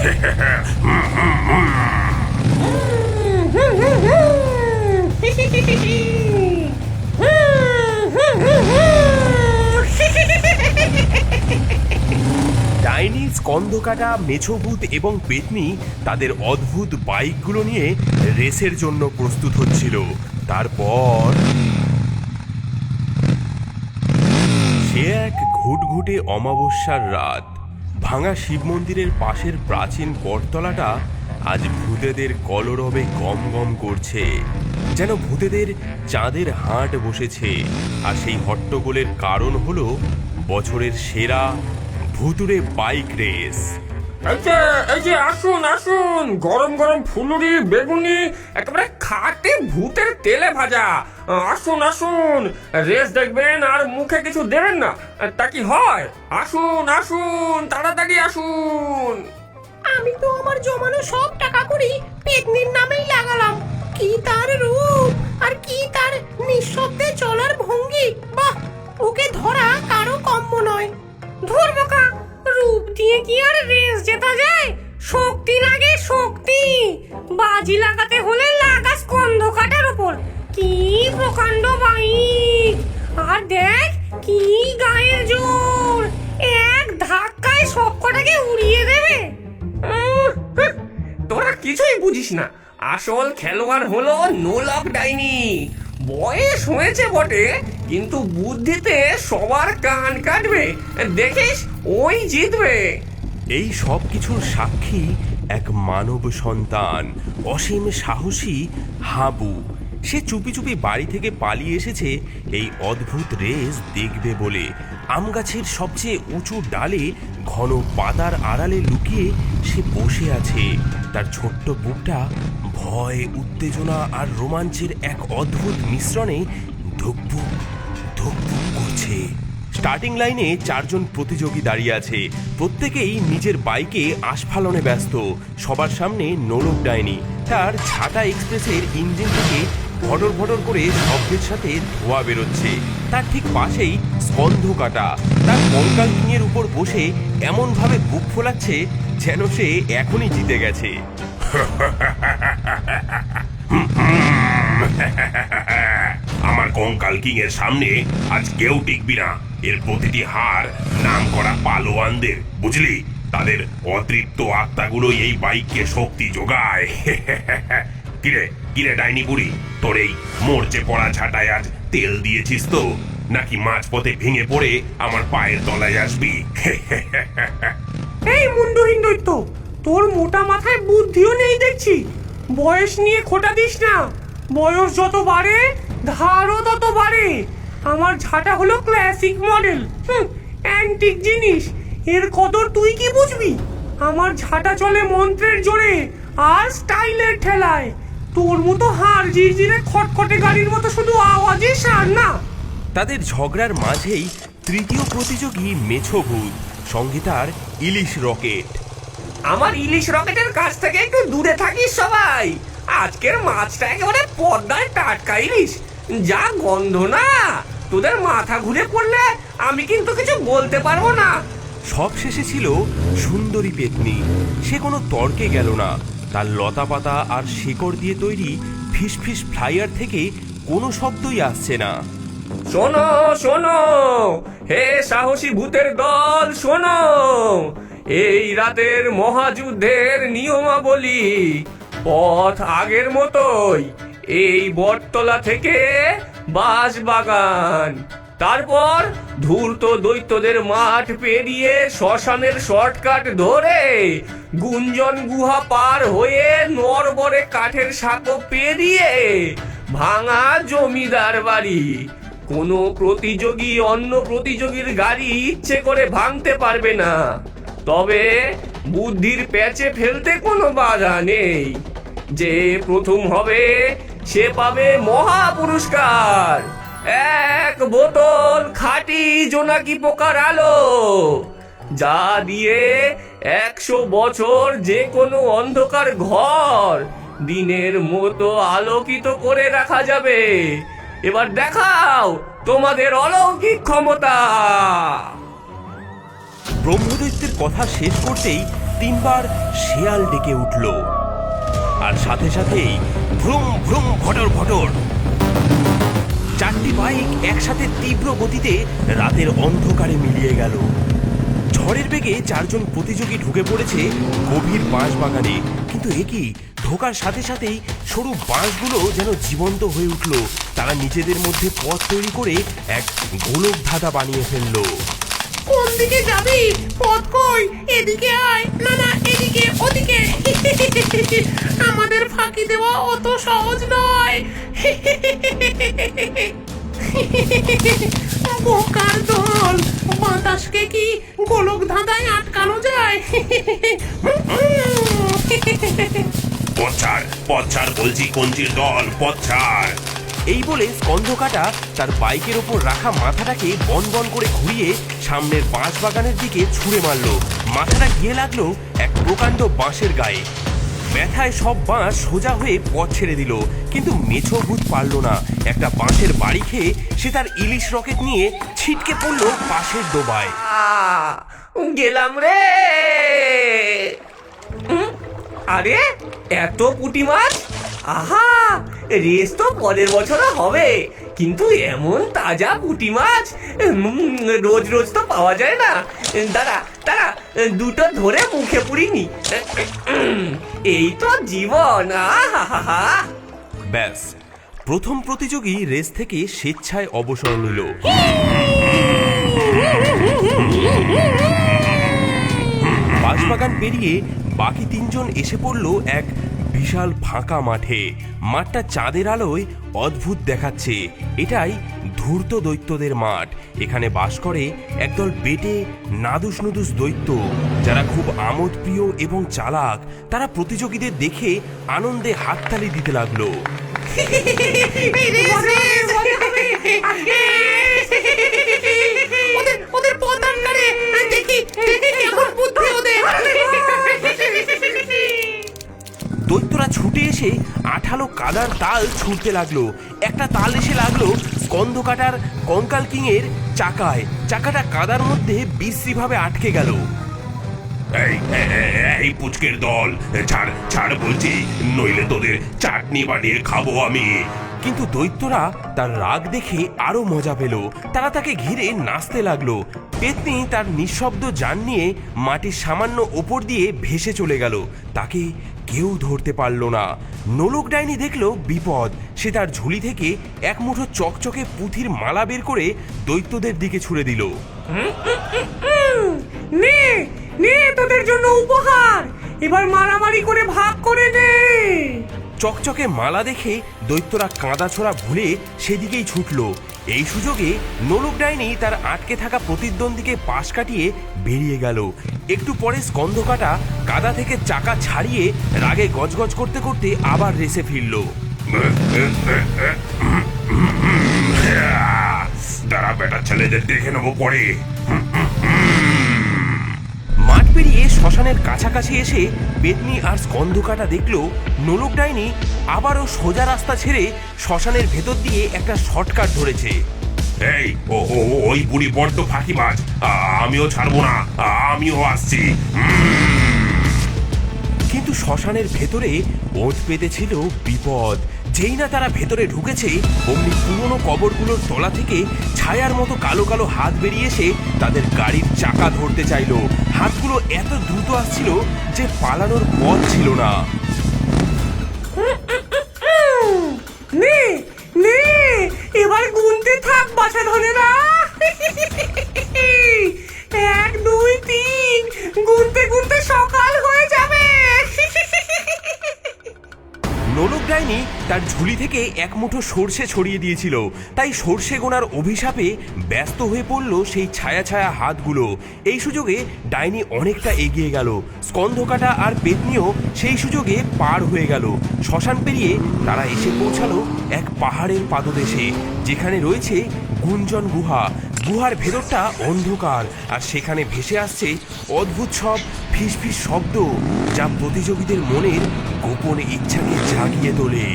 ডাইনি, স্কন্ধকাটা, মেছোভূত এবং পেতনি তাদের অদ্ভুত বাইকগুলো নিয়ে রেসের জন্য প্রস্তুত হচ্ছিল। তারপর সে এক ঘুটঘুটে অমাবস্যার রাত। ভাঙা শিব মন্দিরের পাশের প্রাচীন বটতলাটা আজ ভূতেদের কলরবে গম গম করছে, যেন ভূতেদের চাঁদের হাট বসেছে। আর সেই হট্টগোলের কারণ হলো বছরের সেরা ভুতুড়ে বাইক রেস। এই যে আসুন আসুন, গরম গরম ফুলুরি বেগুনি একেবারে খাটে ভূতের তেলে ভাজা। আসুন আসুন, রেস দেখবেন আর মুখে কিছু দেবেন না, তা কি হয়? আসুন আসুন, তাড়াতাড়ি আসুন। আমি তো আমার জমানো সব টাকা করি পেতনির নামেই লাগালাম। কি তার রূপ আর কি তার নিঃশব্দে চলার ভঙ্গি! বাহ, ওকে ধরা কারো কম্য নয়। ধর্মকা, রূপ দিয়ে কি আর রেস জেতা যায়? শক্তি লাগে, শক্তি। বাজি লাগাতে হলে লাগা স্কন্ধকাটার উপর। কি প্রকাণ্ড বাইক! আর দেখ কি গায়ের জোর! এক ধাক্কায় সবকটাকে উড়িয়ে দেবে। তোরা কিছুই বুঝিস না। আসল খেলোয়াড় হলো নোলক ডাইনি। বয়স হয়েছে বটে, কিন্তু বুদ্ধিতে সবার কান কাটবে। দেখিস, ওই জিতবে। এই সব কিছুর সাক্ষী এক মানব সন্তান, অসীম সাহসী হাবু। সে চুপি চুপি বাড়ি থেকে পালিয়ে এসেছে এই অদ্ভুত রেস দেখবে বলে। আম গাছের সবচেয়ে উঁচু ডালে ঘন পাতার আড়ালে লুকিয়ে সে বসে আছে। তার ছোট্ট বুকটা ভয়, উত্তেজনা আর রোমাঞ্চের এক অদ্ভুত মিশ্রণে ধুকপুক ধুকপুক করছে। স্টার্টিং লাইনে 4 জন প্রতিযোগী দাঁড়িয়ে আছে। প্রত্যেকেই নিজের বাইকে আস্ফালনে ব্যস্ত। সবার সামনে নোলক ডাইনি। তার ছাতা এক্সপ্রেসের ইঞ্জিন থেকে ভটর ভটর করে শব্দের সাথে ধোঁয়া বেরোচ্ছে। তার ঠিক পাশেই স্কন্ধকাটা। তার কঙ্কাল কিংয়ের উপর বসে এমন ভাবে বুক ফোলাচ্ছে যেন সে এখনই জিতে গেছে। আমার কঙ্কাল কিং এর সামনে আজ কেউ টিকবি না। এর প্রতিটি হার নাম করা পালোয়ানদের, বুঝলি? তাদের অতৃপ্ত আত্মাগুলো এই বাইককে শক্তি যোগায়। কিরে কিরে ডাইনি বুড়ি, তোর এই মরচে পড়া ঝাঁটায় আজ তেল দিয়েছিস তো, নাকি মাঝপথে ভেঙে পড়ে আমার পায়ের তলায় আসবি? এই মুন্ডহীন দৈত্য, তোর মোটা মাথায় বুদ্ধিও নেই দেখছি। বয়স নিয়ে খোটা দিস না। বয়স যত বাড়ে ধারও তত বাড়ে। আমার ঝাঁটা হলো ক্লাসিক মডেল, অ্যান্টিক জিনিস। এর কদর তুই কি বুঝবি? আমার ঝাঁটা চলে মন্ত্রের জোরে আর স্টাইলের ঠেলায়। তোর মতো হাড় জিরজিরে খটখটে গাড়ির মতো শুধু আওয়াজে সার না। তাদের ঝগড়ার মাঝেই তৃতীয় প্রতিযোগী মেছোভূত, সঙ্গে তার ইলিশ রকেট। আমার ইলিশ রকেটের কাছ থেকে একটু দূরে থাকিস সবাই। আজকের মাছটা একেবারে পদ্মায় টাটকা ইলিশ। যা গন্ধ না, তোদের মাথা ঘুরে পড়লে আমি কিন্তু কিছু বলতে পারবো না। সব শেষে ছিল সুন্দরী পেতনি। সে কোনো তর্কে গেল না। তার লতা পাতা আর শিকড় দিয়ে তৈরি ফিসফিস ফ্লাইয়ার থেকে কোনো শব্দই আসছে না। শোনো শোনো, হে সাহসী ভূতের দল, শোনো। এই রাতের মহাযুদ্ধের নিয়মাবলী। পথ আগের মতোই, এই বটতলা থেকে বাঁশবাগান, তারপর ধূর্ত দৈত্যদের মাঠ পেরিয়ে শ্মশানের শর্টকাট ধরে গুঞ্জন গুহা পার হয়ে নরবরে কাঠের সাঁকো পেরিয়ে ভাঙা জমিদার বাড়ি। কোনো প্রতিযোগী অন্য প্রতিযোগীর গাড়ি ইচ্ছে করে ভাঙতে পারবে না, তবে বুদ্ধির প্যাচে ফেলতে কোনো বাধা নেই। যে প্রথম হবে সে পাবে মহা পুরস্কার, 1 বোতল খাঁটি জোনাকি পোকার আলো, যা দিয়ে 100 বছর যে কোনো অন্ধকার ঘর দিনের মতো আলোকিত করে রাখা যাবে। এবার দেখাও তোমাদের অলৌকিক ক্ষমতা। ব্রহ্মদৈত্যের কথা শেষ করতেই তিনবার শেয়াল ডেকে উঠল, আর সাথে সাথেই ভ্রুম ভ্রুম ভটর ভটর চারটি বাইক একসাথে তীব্র গতিতে রাতের অন্ধকারে মিলিয়ে গেল। ঝড়ের বেগে চারজন প্রতিযোগী ঢুকে পড়েছে গভীর বাঁশ বাগানে। কিন্তু একই ঢোকার সাথে সাথেই সরু বাঁশগুলো যেন জীবন্ত হয়ে উঠল। তারা নিজেদের মধ্যে পথ তৈরি করে এক গোলক ধাঁধা বানিয়ে ফেললো। কোন দিকে যাবি? পথ কই? এদিকে আয়। না না, এদিকে ওদিকে। আমাদের ফাঁকি দেওয়া অত সহজ নয়। বোকার দল, বাতাসকে কি গোলক ধাঁধায় আটকানো যায়? পথ ছাড় বলছি, কঞ্চির দল, পথ ছাড়। এই বলে স্কন্ধকাটা তার বাইকের ওপর রাখা মাথাটাকে বন বন করে ঘুরিয়ে সামনের বাঁশ বাগানের দিকে ছুঁড়ে মারল। মাথাটা গিয়ে লাগলো এক প্রকাণ্ড বাঁশের গায়ে। ব্যথায় সব বাঁশ সোজা হয়ে পথ ছেড়ে দিল, কিন্তু মেছো ভূত পারল না। একটা বাঁশের বাড়ি খেয়ে সে তার ইলিশ রকেট নিয়ে ছিটকে পড়ল পাশের ডোবায়। গেলাম রে। আরে এত পুঁটি মাছ! আহা, রেস তো পরের বছরও হবে, কিন্তু এমন তাজা পুঁটি মাছ রোজ রোজ তো পাওয়া যায় না। দাঁড়া দাঁড়া, দুটো ধরে মুখে পুরিনি। এই তো জীবন। আহা, ব্যাস, প্রথম প্রতিযোগী রেস থেকে স্বেচ্ছায় অবসর নিল। বাঁশবাগান পেরিয়ে বাকি তিনজন এসে পড়ল এক বিশাল ফাঁকা মাঠে। মাঠটা চাঁদের আলোয় অদ্ভুত দেখাচ্ছে। এটাই ধূর্ত দৈত্যদের মাঠ। এখানে বাস করে একদল বেটে নাদুস নুদুস দৈত্য, যারা খুব আমোদপ্রিয় এবং চালাক। তারা প্রতিযোগীদের দেখে আনন্দে হাততালি দিতে লাগলো। ওদের পথ আটকারে। দেখি কেমন বুদ্ধি ওদের। দৈত্যরা ছুটে এসে আঠালো কাদার তাল ছুটতে লাগলো। একটা তাল এসে লাগলো স্কন্ধকাটার কঙ্কাল কিং এর চাকায়। চাকাটা কাদার মধ্যে বিশ্রীভাবে আটকে গেল। এই পুচকের দল, ছাড় ছাড় বলছি, নইলে তোদের চাটনি বানিয়ে খাবো আমি। কিন্তু দৈত্যরা তার রাগ দেখে আরো মজা পেল। তারা তাকে ঘিরে নাচতে লাগলো। পেতনি তার নিঃশব্দ যান নিয়ে মাটির সামান্য ওপর দিয়ে ভেসে চলে গেল। তাকে কেউ ধরতে পারল না। নোলক ডাইনি দেখলো বিপদ। সে তার ঝুলি থেকে এক মুঠো চকচকে পুঁথির মালা বের করে দৈত্যদের দিকে ছুঁড়ে দিল। নে নে, তোদের জন্য উপহার। এবার মারামারি করে ভাগ করে নে। চকচকে মালা দেখে দৈত্যরা কাঁদা ছোড়া ভুলে সেদিকেই ছুটল। এই সুযোগে নোলক ডাইনি তার আটকে থাকা প্রতিদ্বন্দ্বীকে পাশ কাটিয়ে বেরিয়ে গেল। একটু পরে স্কন্ধকাটা কাদা থেকে চাকা ছাড়িয়ে রাগে গজগজ করতে করতে আবার রেসে ফিরল। তারা বেটা ছেলেদের দেখে নেবো পরে। মাঠ পেরিয়ে শ্মশানের কাছাকাছি এসে পেতনি আর স্কন্ধকাটা দেখলো নোলক ডাইনি আবারও সোজা রাস্তা ছেড়ে শ্মশানের ভেতর দিয়ে একটা শর্টকাট ধরেছে। এই ওই বুড়ি বড্ড ফাঁকিবাজ, আমিও ছাড়বো না, আমিও আসছি। কিন্তু শ্মশানের ভেতরে ওঁত পেতেছিল বিপদ। যেই না তারা ভেতরে ঢুকেছে, অমনি পুরনো কবরগুলোর তলা থেকে ছায়ার মতো কালো কালো হাত বেরিয়ে এসে তাদের গাড়ির চাকা ধরতে চাইলো। হাতগুলো এত দ্রুত আসছিল যে পালানোর পথ ছিল না। নে নে, এবার গুনতে থাক বাছা ধনেরা। 1 2 3, গুনতে গুনতে সকাল হয়ে যাবে। নোলক ডাইনি তার ঝুলি থেকে এক মুঠো সর্ষে ছড়িয়ে দিয়েছিল, তাই সর্ষে গোনার অভিশাপে ব্যস্ত হয়ে পড়ল সেই ছায়া ছায়া হাতগুলো। এই সুযোগে ডাইনি অনেকটা এগিয়ে গেল। স্কন্ধকাটা আর পেতনিও সেই সুযোগে পার হয়ে গেল। শ্মশান পেরিয়ে তারা এসে পৌঁছালো এক পাহাড়ের পাদদেশে, যেখানে রয়েছে গুঞ্জন গুহা। গুহার ভেতরটা অন্ধকার, আর সেখানে ভেসে আসছে অদ্ভুত সব ফিসফিস শব্দ, যা প্রতিযোগীদের মনের গোপন ইচ্ছাকে জাগিয়ে তোলে।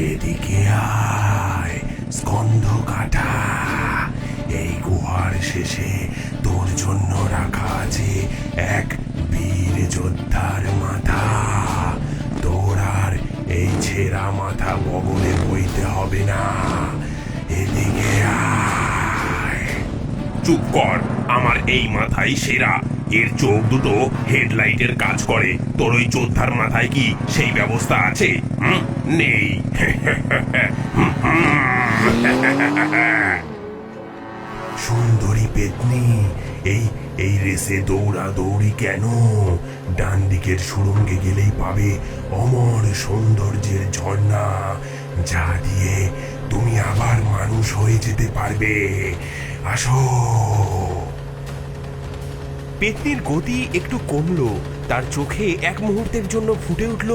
এদিকে আয় স্কন্ধ কাটা। এই গুহার শেষে তোর জন্য রাখা আছে এক বীর যোদ্ধার মাথা। তোর আর এই ছেঁড়া মাথা বগলে বইতে হবে না। এদিকে আয়। চুপ কর, আমার এই মাথায় সেরা। এর চোখ দুটো হেডলাইটের কাজ করে। তোর ওই যোদ্ধার মাথায় কি সেই ব্যবস্থা আছে? নেই। সুন্দরী পেতনি, এই এই রেসে দৌড়াদৌড়ি কেন? ডান দিকের সুড়ঙ্গে গেলেই পাবে অমর সৌন্দর্যের ঝর্ণা, যা দিয়ে তুমি আবার মানুষ হয়ে যেতে পারবে। আসো। পেতনির গতি একটু কমলো। তার চোখে এক মুহূর্তের জন্য ফুটে উঠল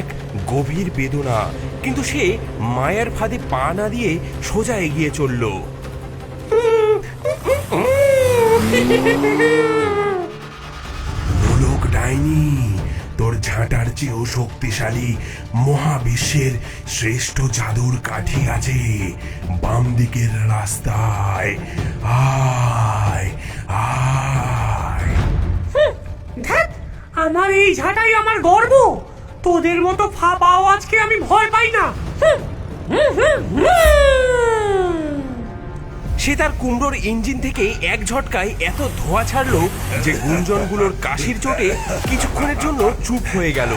এক গভীর বেদনা, কিন্তু সে মায়ার ফাঁদে পা না দিয়ে সোজা এগিয়ে চলল। নোলক ডাইনি, তোর ঝাঁটার চেয়েও শক্তিশালী মহাবিশ্বের শ্রেষ্ঠ জাদুর কাঠি আছে বাম দিকের রাস্তায়। আয় আয়। ধ্যাৎ, আমার এই ঝাঁটাই আমার গর্ব। তোদের মতো ফাঁপা আওয়াজকে আমি ভয় পাই না। সে তার কুমড়োর ইঞ্জিন থেকে এক ঝটকায় এত ধোঁয়া ছাড়লো যে গুঞ্জনগুলোর কাশির চোটে কিছুক্ষণের জন্য চুপ হয়ে গেল।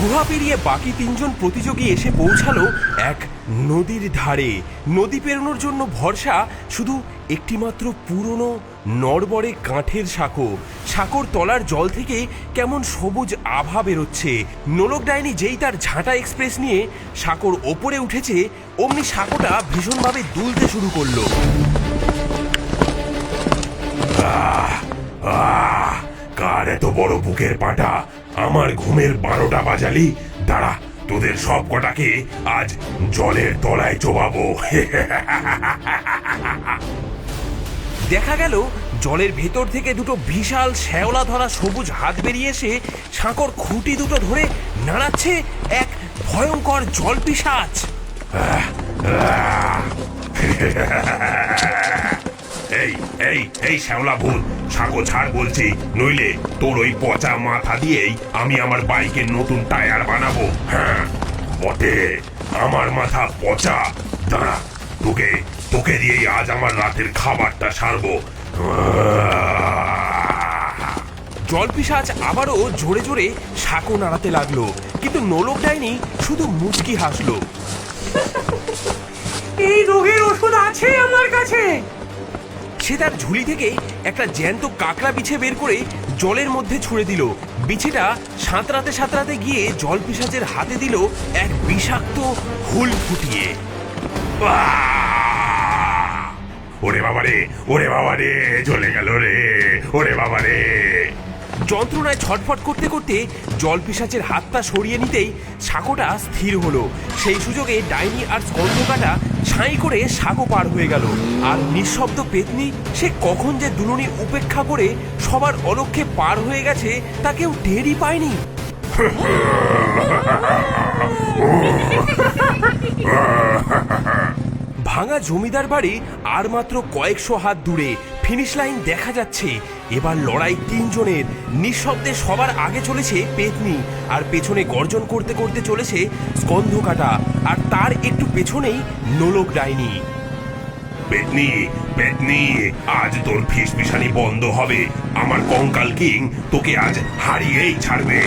গুহা পেরিয়ে বাকি তিনজন প্রতিযোগী এসে পৌঁছালো এক নদীর ধারে। নদী পেরোনোর জন্য ভরসা শুধু একটিমাত্র পুরনো নড়বড়ে কাঠের সাঁকো। সাঁকোর তলার জল থেকে কেমন সবুজ আভা বেরোচ্ছে। নোলক ডাইনি যেই তার ঝাঁটা এক্সপ্রেস নিয়ে সাঁকোর ওপরে উঠেছে, অমনি সাঁকোটা ভীষণভাবে দুলতে শুরু করলো। কার এত বড় বুকের পাটা? আমার ঘুমের 12টা বাজালি। দাঁড়া, তোদের সব কটাকে আজ জলের তলায় চোবাবো। দেখা গেল জলের ভেতর থেকে দুটো বিশাল শ্যাওলা ধরা সবুজ হাত বেরিয়ে এসে সাঁকোর খুঁটি দুটো ধরে নাড়াচ্ছে এক ভয়ঙ্কর জল পিশাচ। এই এই এই শ্যাওলা ভূত, সাঁকো ছাড় বলছি, নইলে তোর ওই পচা মাথা দিয়েই আমি আমার বাইকের নতুন টায়ার বানাবো। হ্যাঁ বটে, আমার মাথা পচা। দাঁড়া, তোকে তোকে দিয়েই আজ আমার রাতের খাবারটা সারবো। জল পিশাচ আবারও জোরে জোরে সাঁকো নাড়াতে লাগলো, কিন্তু নোলক ডাইনি শুধু মুচকি হাসলো। এই রোগের ওষুধ আছে আমার কাছে। সে তার ঝুলি থেকে একটা জ্যান্ত কাঁকড়া বিছে বের করে জলের মধ্যে ছুঁড়ে দিল। বিছেটা সাঁতরাতে সাঁতরাতে গিয়ে জল পিশাচের হাতে দিল এক বিষাক্ত হুল ফুটিয়ে। ওরে বাবারে, ওরে বাবারে, চলে গেল রে, ওরে বাবারে। যন্ত্রণায় ছটফট করতে করতে জল পিশাচের হাতটা সরিয়ে নিতেই সাঁকোটা স্থির হলো। সেই সুযোগে ডাইনি আর স্কন্ধকাটা ছাই করে সাঁকো পার হয়ে গেল। আর নিঃশব্দ পেতনি সে কখন যে দুলুনি উপেক্ষা করে সবার অলক্ষ্যে পার হয়ে গেছে তা কেউ টেরই পায়নি। ভাঙা জমিদার বাড়ি আর মাত্র কয়েকশো হাত দূরে। ফিনিশ লাইন দেখা যাচ্ছে। এবার লড়াই তিনজনের। নিঃশব্দে সবার আগে চলেছে পেতনি, আর পেছনে গর্জন করতে করতে চলেছে স্কন্ধকাটা, আর তার একটু পেছনেই নোলক ডাইনি। পেতনি, পেতনি, আজ তোর ফিসফিসানি বন্ধ হবে। আমার কঙ্কাল কিং তোকে আজ হারিয়েই ছাড়বে।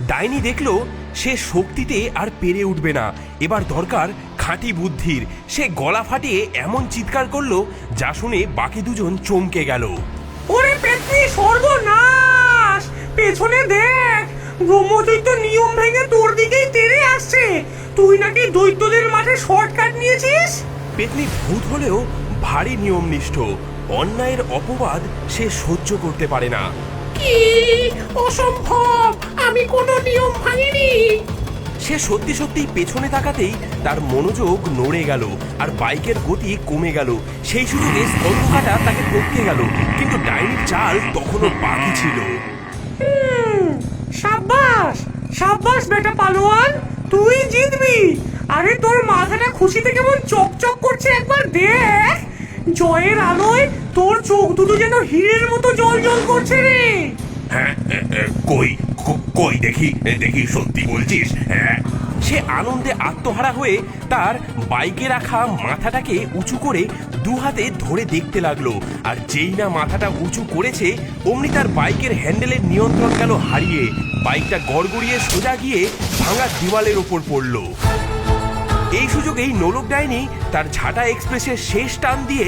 ডাইনি দেখলো সে শক্তিতে আর পেরে উঠবে না। এবার দরকার খাঁটি বুদ্ধির। সে গলা ফাটিয়ে এমন চিৎকার করলো যা শুনে বাকি দুজন চমকে গেল। ওরে পেতনি, সর্বনাশ! পেছনে দেখ, ব্রহ্মদৈত্য নিয়ম ভেঙে তোর দিকেই তেড়ে আসছে। তুই নাকি দৈত্যদের মাঠে শর্টকাট নিয়েছিস। পেতনি ভূত হলেও ভারী নিয়মনিষ্ঠ। অন্যায়ের অপবাদ সে সহ্য করতে পারে না। কি অসম্ভব! আমি কোনো নিয়ম ভাঙিনি। সে সত্যি সত্যি পেছনে তাকাতেই তার মনোযোগ নড়ে গেল আর বাইকের গতি কমে গেল। সেই সুযোগে স্কন্ধকাটা তাকে টপকে গেল, কিন্তু ডাইনির চাল তখনও বাকি ছিল। সাব্বাস সাব্বাস বেটা পালোয়ান, তুই জিতবি। আরে তোর মাথাটা খুশিতে কেমন চকচক করছে, একবার দেখ। জয়ের আলোয় তোর চোখ দুটো যেন হীরের মতো জল জল করছে রে। হ্যাঁ, কই কই দেখি দেখি, সত্যি বলছিস? হ্যাঁ। সে আনন্দে আত্মহারা হয়ে তার বাইকে রাখা মাথাটাকে উঁচু করে দু হাতে ধরে দেখতে লাগলো। আর যেই না মাথাটা উঁচু করেছে, অমনি তার বাইকের হ্যান্ডেলের নিয়ন্ত্রণ গেল হারিয়ে। বাইকটা গড়গড়িয়ে সোজা গিয়ে ভাঙা দেওয়ালের ওপর পড়ল। এই সুযোগেই নোলক ডাইনি তার ঝাঁটা এক্সপ্রেসের শেষ টান দিয়ে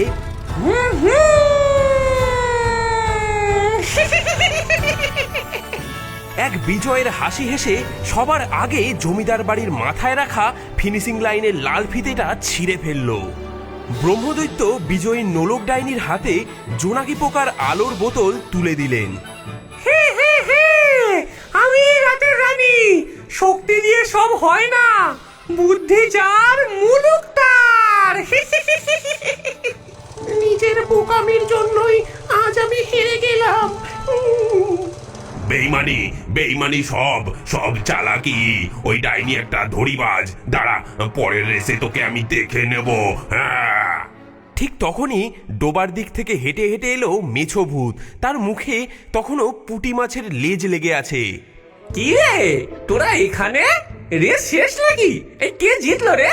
এক বিজয়ের হাসি হেসে সবার আগে জমিদার বাড়ির মাথায় রাখা ফিনিশিং লাইনের লাল ফিতেটা ছিঁড়ে ফেলল। ব্রহ্মদৈত্য বিজয়ী নোলক ডাইনির হাতে জোনাকি পোকার আলোর বোতল তুলে দিলেন। হে হে হে, আমি রাতের রানী। শক্তি দিয়ে সব হয় না, বুদ্ধি যার মুলুক তার। নিজের বোকামির জন্যই আজ আমি হেরে গেলাম। বেইমানি বেইমানি, সব সব চালাকি। ওই ডাইনি একটা ধরিবাজ। দাঁড়া, পরের রেসে তোকে আমি দেখে নেব। হ্যাঁ। ঠিক তখনই ডোবার দিক থেকে হেঁটে হেঁটে এলো মেছো ভূত। তার মুখে তখনও পুঁটি মাছের লেজ লেগে আছে। কি রে, তোরা এখানে? রেস শেষ নাকি? কে জিতলো রে?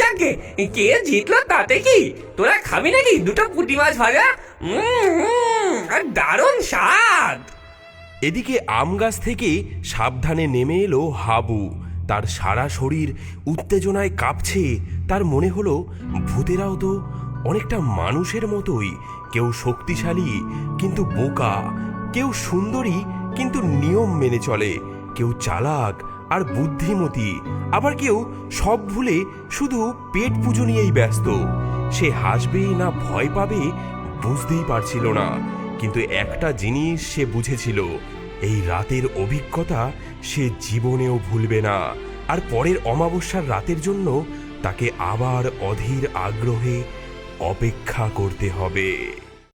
যাকে কে জিতলো তাতে কি, তোরা খাবি নাকি দুটো পুঁটি মাছ ভাজা? আর দারুণ স্বাদ। এদিকে আম গাছ থেকে সাবধানে নেমে এলো হাবু। তার সারা শরীর উত্তেজনায় কাঁপছে। তার মনে হলো ভূতেরাও তো অনেকটা মানুষের মতোই, কেউ শক্তিশালী কিন্তু বোকা, কেউ সুন্দরী কিন্তু নিয়ম মেনে চলে, কেউ চালাক আর বুদ্ধিমতী, আবার কেউ সব ভুলে শুধু পেট পুজো নিয়েই ব্যস্ত। সে হাসবে না ভয় পাবে বুঝতেই পারছিল না, কিন্তু একটা জিনিস সে বুঝেছিল, এই রাতের অভিজ্ঞতা সে জীবনেও ভুলবে না। আর পরের অমাবস্যার রাতের জন্য তাকে আবার অধীর আগ্রহে অপেক্ষা করতে হবে।